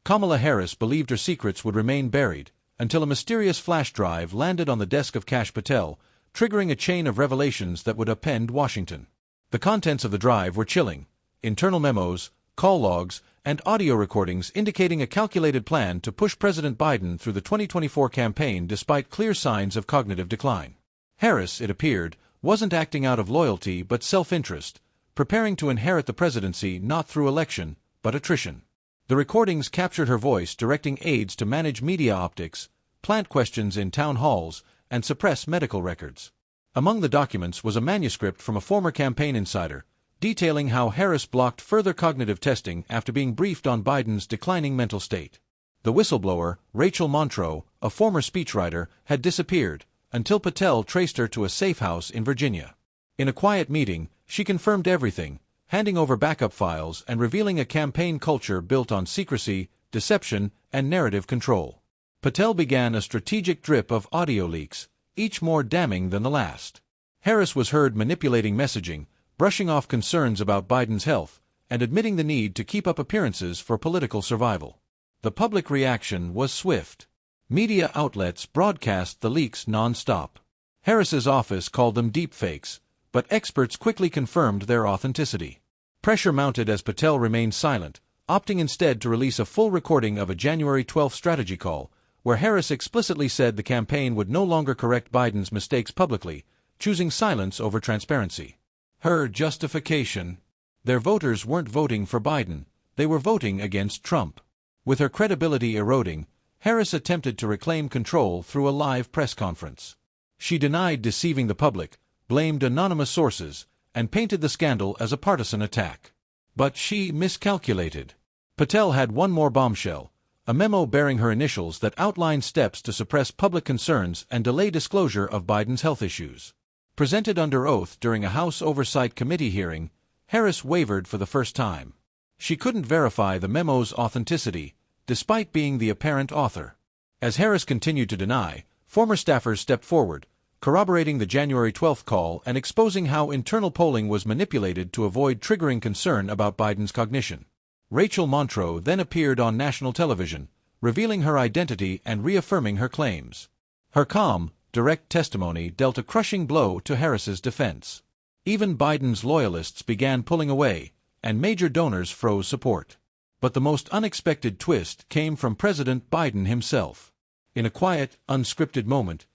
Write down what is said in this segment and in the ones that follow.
Kamala Harris believed her secrets would remain buried, until a mysterious flash drive landed on the desk of Kash Patel, triggering a chain of revelations that would upend Washington. The contents of the drive were chilling: internal memos, call logs, and audio recordings indicating a calculated plan to push President Biden through the 2024 campaign despite clear signs of cognitive decline. Harris, it appeared, wasn't acting out of loyalty but self-interest, preparing to inherit the presidency not through election, but attrition. The recordings captured her voice directing aides to manage media optics, plant questions in town halls, and suppress medical records. Among the documents was a manuscript from a former campaign insider, detailing how Harris blocked further cognitive testing after being briefed on Biden's declining mental state. The whistleblower, Rachel Monroe, a former speechwriter, had disappeared, until Patel traced her to a safe house in Virginia. In a quiet meeting, she confirmed everything, handing over backup files and revealing a campaign culture built on secrecy, deception, and narrative control. Patel began a strategic drip of audio leaks, each more damning than the last. Harris was heard manipulating messaging, brushing off concerns about Biden's health, and admitting the need to keep up appearances for political survival. The public reaction was swift. Media outlets broadcast the leaks non-stop. Harris's office called them deepfakes, but experts quickly confirmed their authenticity. Pressure mounted as Patel remained silent, opting instead to release a full recording of a January 12 strategy call, where Harris explicitly said the campaign would no longer correct Biden's mistakes publicly, choosing silence over transparency. Her justification: their voters weren't voting for Biden, they were voting against Trump. With her credibility eroding, Harris attempted to reclaim control through a live press conference. She denied deceiving the public, blamed anonymous sources, and painted the scandal as a partisan attack. But she miscalculated. Patel had one more bombshell: a memo bearing her initials that outlined steps to suppress public concerns and delay disclosure of Biden's health issues. Presented under oath during a House Oversight Committee hearing, Harris wavered for the first time. She couldn't verify the memo's authenticity, despite being the apparent author. As Harris continued to deny, former staffers stepped forward, corroborating the January 12 call and exposing how internal polling was manipulated to avoid triggering concern about Biden's cognition. Rachel Monroe then appeared on national television, revealing her identity and reaffirming her claims. Her calm, direct testimony dealt a crushing blow to Harris's defense. Even Biden's loyalists began pulling away, and major donors froze support. But the most unexpected twist came from President Biden himself. In a quiet, unscripted moment,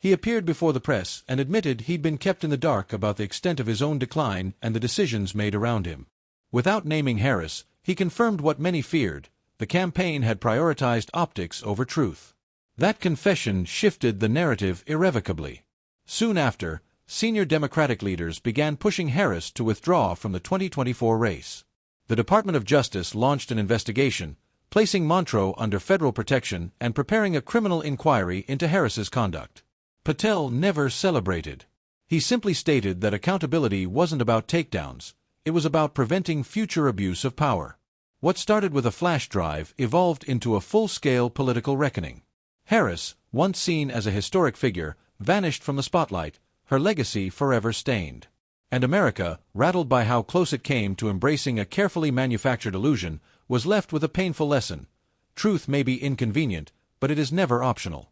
he appeared before the press and admitted he'd been kept in the dark about the extent of his own decline and the decisions made around him. Without naming Harris, he confirmed what many feared: the campaign had prioritized optics over truth. That confession shifted the narrative irrevocably. Soon after, senior Democratic leaders began pushing Harris to withdraw from the 2024 race. The Department of Justice launched an investigation, placing Monroe under federal protection and preparing a criminal inquiry into Harris's conduct. Patel never celebrated. He simply stated that accountability wasn't about takedowns, it was about preventing future abuse of power. What started with a flash drive evolved into a full-scale political reckoning. Harris, once seen as a historic figure, vanished from the spotlight, her legacy forever stained. And America, rattled by how close it came to embracing a carefully manufactured illusion, was left with a painful lesson: truth may be inconvenient, but it is never optional.